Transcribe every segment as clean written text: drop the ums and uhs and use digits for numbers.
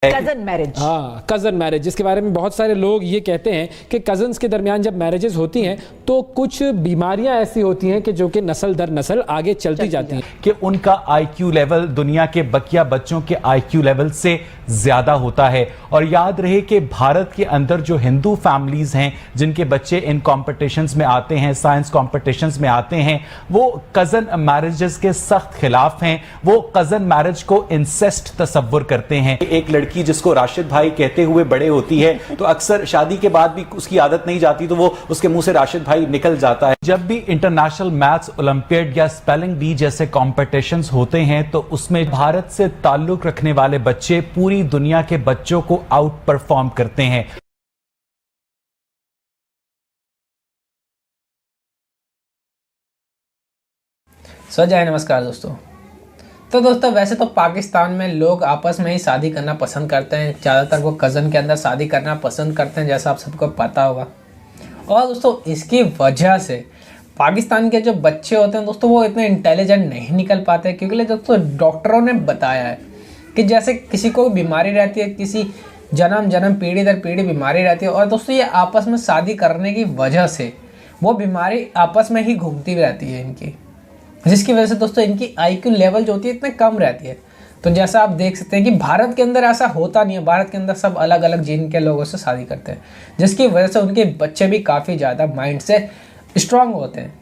Cousin marriage. हाँ, cousin marriage, जिसके बारे में बहुत सारे लोग ये कहते हैं कि कजन्स के दरमियान जब मैरिजेस होती हैं तो कुछ बीमारियां ऐसी होती हैं कि जो कि नस्ल दर नस्ल आगे चलती जाती हैं, कि उनका आईक्यू लेवल दुनिया के बकिया बच्चों के आईक्यू लेवल से ज्यादा होता है। और याद रहे कि भारत के अंदर जो हिंदू फैमिलीज हैं जिनके बच्चे इन कॉम्पिटिशन्स में आते हैं, साइंस कॉम्पिटिशन्स में आते हैं, वो कजन मैरिजेस के सख्त खिलाफ हैं। वो कजन मैरिज को इंसेस्ट तस्वुर करते हैं। एक लड़की जिसको राशिद भाई कहते हुए बड़े होती है तो अक्सर शादी के बाद भी उसकी आदत नहीं जाती तो वो उसके मुंह से राशिद भाई निकल जाता है। जब भी इंटरनेशनल मैथ्स ओलंपियाड या स्पेलिंग बी जैसे कॉम्पिटिशन्स होते हैं तो उसमें भारत से ताल्लुक रखने वाले बच्चे पूरी दुनिया के बच्चों को आउट परफॉर्म करते हैं। जय नमस्कार दोस्तों। तो दोस्तों वैसे तो पाकिस्तान में लोग आपस में ही शादी करना पसंद करते हैं, ज़्यादातर वो कज़न के अंदर शादी करना पसंद करते हैं, जैसा आप सबको पता होगा। और दोस्तों इसकी वजह से पाकिस्तान के जो बच्चे होते हैं दोस्तों वो इतने इंटेलिजेंट नहीं निकल पाते, क्योंकि दोस्तों डॉक्टरों ने बताया है कि जैसे किसी को बीमारी रहती है, किसी जन्म पीढ़ी दर पीढ़ी बीमारी रहती है, और दोस्तों ये आपस में शादी करने की वजह से वो बीमारी आपस में ही घूमती रहती है इनकी, जिसकी वजह से दोस्तों इनकी आईक्यू लेवल जो होती है इतने कम रहती है। तो जैसा आप देख सकते हैं कि भारत के अंदर ऐसा होता नहीं है। भारत के अंदर सब अलग अलग जीन के लोगों से शादी करते हैं, जिसकी वजह से उनके बच्चे भी काफ़ी ज़्यादा माइंड से स्ट्रांग होते हैं।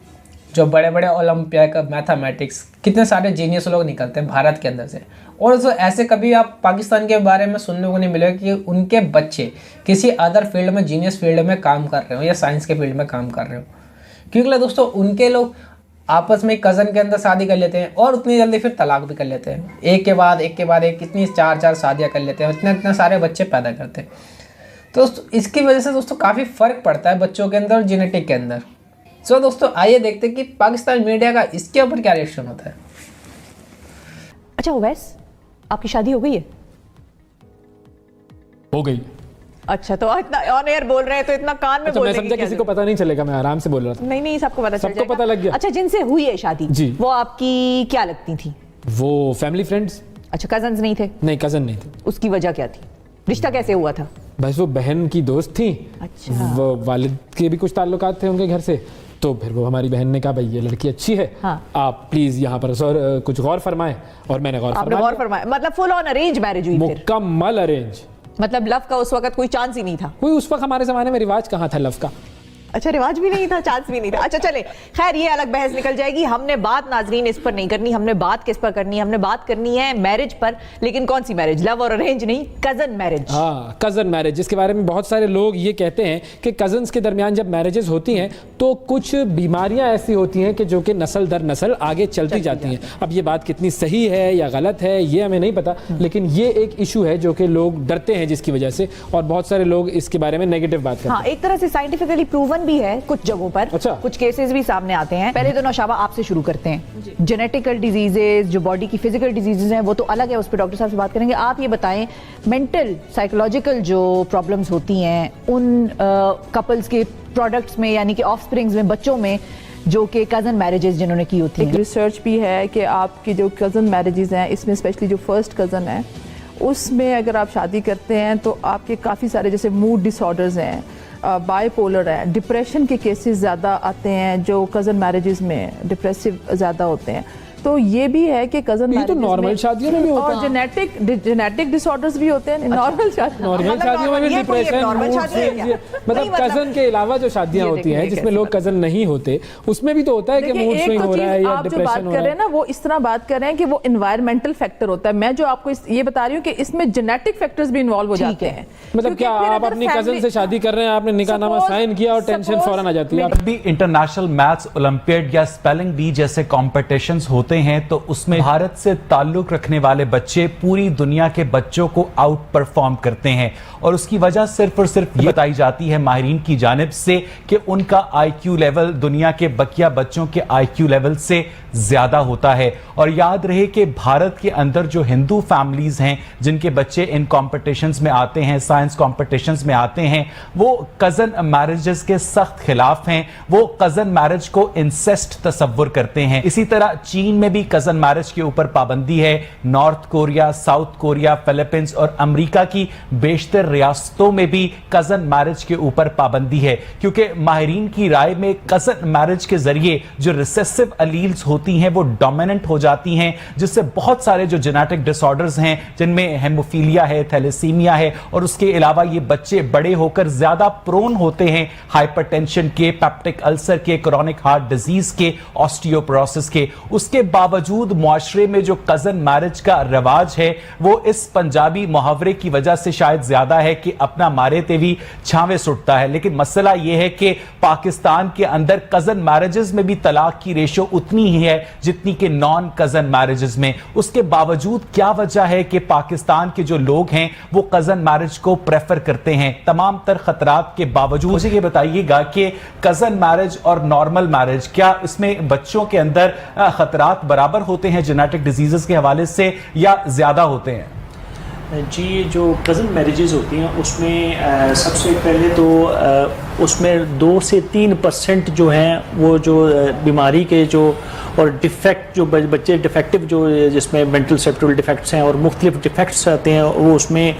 जो बड़े बड़े ओलंपियाड का मैथमेटिक्स कितने सारे जीनियस लोग निकलते हैं भारत के अंदर से। और तो ऐसे कभी आप पाकिस्तान के बारे में सुनने को नहीं मिलेगा कि उनके बच्चे किसी अदर फील्ड में, जीनियस फील्ड में काम कर रहे हो या साइंस के फील्ड में काम कर रहे हो, क्योंकि दोस्तों उनके लोग आपस में कज़न के अंदर शादी कर लेते हैं और उतनी जल्दी फिर तलाक भी कर लेते हैं। एक के बाद एक कितनी चार शादियां कर लेते हैं, इतने सारे बच्चे पैदा करते हैं। तो इसकी वजह से दोस्तों काफ़ी फ़र्क पड़ता है बच्चों के अंदर और जेनेटिक के अंदर। सो दोस्तों आइए देखते हैं कि पाकिस्तान मीडिया का इसके ऊपर क्या रिएक्शन होता है। अच्छा उवैस, आपकी शादी हो गई है? हो गई। अच्छा, तो इतना ऑन एयर बोल रहे हैं तो इतना कान में बोलने मैं समझा किसी को पता नहीं चलेगा, मैं आराम से बोल रहा था। नहीं सबको पता चल जाएगा। सबको पता लग गया। अच्छा, जिनसे हुई है शादी जी, वो आपकी क्या लगती थी? वो फैमिली फ्रेंड्स। अच्छा, कजन्स नहीं थे? नहीं, कजन नहीं थे। उसकी वजह क्या थी? रिश्ता कैसे हुआ था? बस वो बहन की दोस्त थी। अच्छा। वो वालिद के भी कुछ ताल्लुकात थे उनके घर से, तो फिर वो हमारी बहन ने कहा भाई ये लड़की अच्छी है, हाँ। आप प्लीज यहाँ पर कुछ गौर फरमाएं। और मैंने गौर फरमाया। मतलब फुल ऑन अरेंज मैरिज हुई? मुकम्मल अरेंज। मतलब लव का उस वक्त कोई चांस ही नहीं था? कोई उस वक्त हमारे जमाने में रिवाज कहाँ था लव का? अच्छा, रिवाज भी नहीं था, चांस भी नहीं था। अच्छा चले, खैर ये अलग बहस निकल जाएगी। हमने बात नाजरीन इस पर नहीं करनी। हमने बात किस पर करनी है? हमने बात करनी है मैरिज पर, लेकिन कौन सी मैरिज? लव और अरेंज नहीं, कजन मैरिज। हाँ, कजन मैरिज, जिसके बारे में बहुत सारे लोग ये कहते हैं कि कजन्स के दरमियान जब मैरिजेस होती हैं तो कुछ बीमारियां ऐसी होती हैं कि जो कि नस्ल दर नस्ल आगे चलती जाती हैं। अब ये बात कितनी सही है या गलत है ये हमें नहीं पता, लेकिन ये एक इशू है जो कि लोग डरते हैं जिसकी वजह से, और बहुत सारे लोग इसके बारे में नेगेटिव बात करते हैं। हाँ, एक तरह से साइंटिफिकली प्रूवन भी है कुछ जगहों पर। अच्छा। कुछ केसेस भी सामने आते हैं। पहले तो नौशाबा आपसे शुरू करते हैं। जेनेटिकल डिजीजेस, जो बॉडी की फिजिकल डिजीजेस हैं वो तो अलग है, उस पर डॉक्टर साहब से बात करेंगे। आप ये बताएं, मेंटल साइकोलॉजिकल जो प्रॉब्लम्स होती हैं उन कपल्स के प्रोडक्ट्स में, यानी कि ऑफस्प्रिंग्स में, बच्चों में, जो कि कजन मैरिजेस जिन्होंने की होती हैं। रिसर्च भी है कि आपकी जो कजन मैरिजेस हैं, इसमें स्पेशली जो फर्स्ट कजन है उसमें अगर आप शादी करते हैं तो आपके काफ़ी सारे जैसे मूड डिसऑर्डर्स हैं, बाइपोलर है, डिप्रेशन के केसेस ज़्यादा आते हैं जो कज़न मैरिजेस में डिप्रेसिव ज़्यादा होते हैं। तो ये भी है कि कज़न मैरिज तो नॉर्मल शादियों में भी होता है, और जेनेटिक डिसऑर्डर्स भी होते हैं। नॉर्मल शादियों में भी डिप्रेशन, मतलब कजन के अलावा जो शादियां होती हैं जिसमें लोग कजन नहीं होते उसमें भी तो होता है कि मूड स्विंग हो रहा है या डिप्रेशन हो रहा है। आप जो बात कर रहे हैं ना वो इस तरह बात कर रहे हैं कि वो एनवायरमेंटल फैक्टर होता है। मैं जो आपको ये बता रही हूँ कि इसमें जेनेटिक फैक्टर्स भी इन्वॉल्व हो जाते हैं। मतलब क्या आप अपनी कजन से शादी कर रहे हैं, आपने निकाहनामा साइन किया और टेंशन फौरन आ जाती है? जब भी इंटरनेशनल मैथ्स ओलंपियाड या स्पेलिंग बी जैसे कॉम्पिटिशन्स होते हैं तो उसमें भारत से ताल्लुक रखने वाले बच्चे पूरी दुनिया के बच्चों को आउट परफॉर्म करते हैं। और उसकी वजह सिर्फ और सिर्फ ये बताई जाती है माहिरीन की जानिब से कि उनका आईक्यू लेवल दुनिया के बकिया बच्चों के आईक्यू लेवल से ज्यादा होता है। और याद रहे कि भारत के अंदर जो हिंदू फैमिलीज हैं जिनके बच्चे इन कॉम्पिटिशन्स में आते हैं, साइंस कॉम्पिटिशन्स में आते हैं, वो कजन मैरिजेस के सख्त खिलाफ हैं। वो कजन मैरिज को इंसेस्ट तस्वुर करते हैं। इसी तरह चीन में भी कजन मैरिज के ऊपर पाबंदी है। North Korea, south Korea, Philippines और अमेरिका की बेशतर रियासतों में भी कजन मैरिज के ऊपर पाबंदी है, क्योंकि माहिरीन की राय में कजन मैरिज के जरिए जो रिसेसिव अलील्स होती हैं वो डोमिनेंट हो जाती हैं, जिससे बहुत सारे जो जेनेटिक डिसऑर्डर्स हैं, जिनमें हेमोफीलिया है, थैलेसीमिया है, और उसके अलावा ये बच्चे बड़े होकर ज्यादा प्रोन होते हैं हाइपरटेंशन के, पेप्टिक अल्सर के, क्रोनिक हार्ट डिजीज के, ऑस्टियोपोरोसिस के। उसके बावजूद मुआशरे में जो कजन मैरिज का रिवाज है वो इस पंजाबी मुहावरे की वजह से शायद ज्यादा है कि अपना मारे तेवी छावे सुटता है। लेकिन मसला यह है कि पाकिस्तान के अंदर कजन मैरिजेस में भी तलाक की रेशो उतनी ही है जितनी कि नॉन कजन मैरिजेस में। उसके बावजूद क्या वजह है कि पाकिस्तान के जो लोग हैं वो कजन मैरिज को प्रेफर करते हैं तमाम तर खतरात के बावजूद? मुझे ये बताइएगा कि कजन मैरिज और नॉर्मल मैरिज, क्या इसमें बच्चों के अंदर खतरात बराबर होते हैं जेनेटिक डिजीजेस के हवाले से या ज्यादा होते हैं? जी, जो कज़न मैरिजेज़ होती हैं उसमें सबसे पहले तो उसमें 2 से 3% जो हैं वो जो बीमारी के जो और डिफेक्ट जो बच्चे डिफेक्टिव जो जिसमें मेंटल सेप्टुरल डिफेक्ट्स हैं और मुख्तलिफ डिफेक्ट्स आते हैं वो उसमें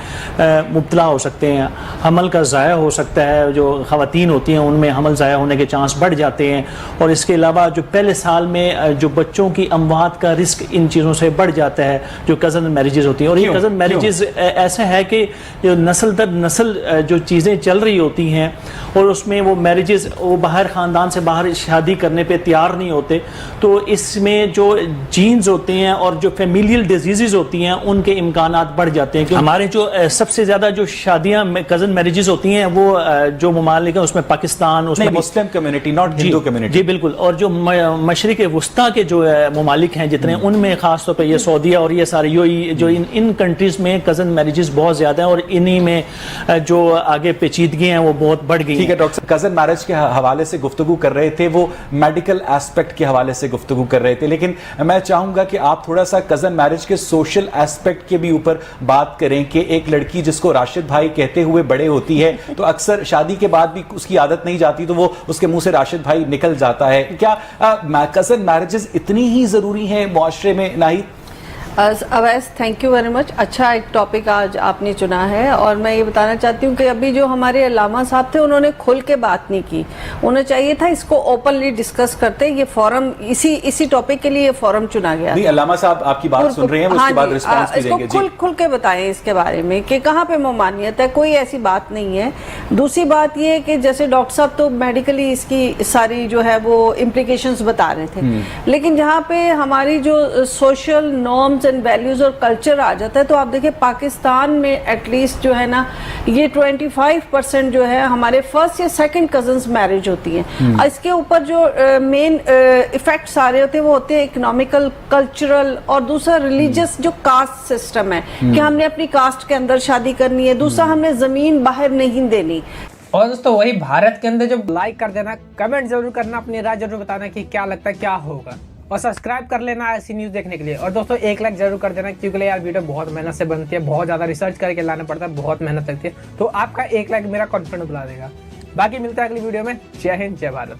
मुब्तला हो सकते हैं। हमल का ज़ाया हो सकता है, जो ख़वातीन होती हैं उनमें हमल ज़ाया होने के चांस बढ़ जाते हैं। और इसके अलावा जो पहले साल में जो बच्चों की अमवात का रिस्क इन चीज़ों से बढ़ जाता है जो कज़न मैरिजेज़ होती हैं। और ये कज़न मैरिजेज़ ऐसा है कि जो नस्ल दर नस्ल जो चीज़ें चल रही होती हैं और उसमें वो मैरिजेज़ वो बाहर ख़ानदान से बाहर शादी करने पे तैयार नहीं होते, तो इसमें जो जीन्स होते हैं और जो फैमिलियल डिजीज़ होती हैं उनके इम्कानात बढ़ जाते हैं। कि हमारे जो सबसे ज़्यादा जो शादियाँ कज़न मैरिजेज़ होती हैं वो जो ममालिक हैं उसमें पाकिस्तान, उसमें Muslim community, not Hindu community. जी बिल्कुल। और जो मशरिक वस्ता के जो ममालिक हैं जितने, उनमें ख़ास तौर पर ये सऊदीया और ये सारे जो इन कंट्रीज़ में कज़न मैरिजेस बहुत ज़्यादा हैं और इन्हीं में जो आगे पेचीदगी हैं वो बहुत बढ़ गई। ठीक है डॉक्टर, कज़न मैरिज के हवाले से गुफ्तगू कर रहे थे, वो मेडिकल एस्पेक्ट के हवाले से गुफ्तगू कर रहे थे, लेकिन मैं चाहूंगा कि आप थोड़ा सा कज़न मैरिज के सोशल एस्पेक्ट के भी ऊपर बात करें कि एक लड़की जिसको राशिद भाई कहते हुए बड़े होती है तो अक्सर शादी के बाद भी उसकी आदत नहीं जाती तो वो उसके मुंह से राशिद भाई निकल जाता है। क्या कज़न मैरिजेस इतनी ही जरूरी हैं मुआशरे में? नहीं Awais, thank you very much. अच्छा एक टॉपिक आज आपने चुना है और मैं ये बताना चाहती हूँ कि अभी जो हमारे अल्लामा साहब थे उन्होंने खुल के बात नहीं की। उन्हें चाहिए था इसको ओपनली डिस्कस करते। ये फोरम इसी टॉपिक के लिए ये फोरम चुना गया। नहीं, अल्लामा साहब आपकी बात सुन रहे हैं, उसके बाद रिस्पांस भी देंगे। इसको खुल के बताएं इसके बारे में कि कहाँ पे ममानियत है, कोई ऐसी बात नहीं है। दूसरी बात ये कि जैसे डॉक्टर साहब तो मेडिकली इसकी सारी जो है वो इम्प्लीकेशंस बता रहे थे, लेकिन जहाँ पे हमारी जो सोशल नॉर्म्स एंड वैल्यूज और कल्चर आ जाता है तो आप देखिए पाकिस्तान में एटलीस्ट जो है ना ये 25% जो है हमारे फर्स्ट या सेकंड कजन्स मैरिज होती हैं। इसके ऊपर जो मेन इफेक्ट्स आ रहे होते हैं वो होते हैं इकोनॉमिकल, कल्चरल और दूसरा रिलीजियस जो कास्ट सिस्टम है कि हमने अपनी कास्ट के अंदर शादी करनी है, दूसरा हमने जमीन बाहर नहीं देनी। और दोस्तों वही भारत के अंदर जो लाइक कर देना, कमेंट जरूर करना, अपनी राय जरूर बताना कि क्या लगता है क्या होगा, और सब्सक्राइब कर लेना ऐसी न्यूज़ देखने के लिए। और दोस्तों एक लाइक जरूर कर देना क्योंकि यार वीडियो बहुत मेहनत से बनती है, बहुत ज़्यादा रिसर्च करके लाना पड़ता है, बहुत मेहनत लगती है। तो आपका एक लाइक मेरा कॉन्फिडेंस बढ़ा देगा। बाकी मिलता है अगली वीडियो में। जय हिंद, जय भारत।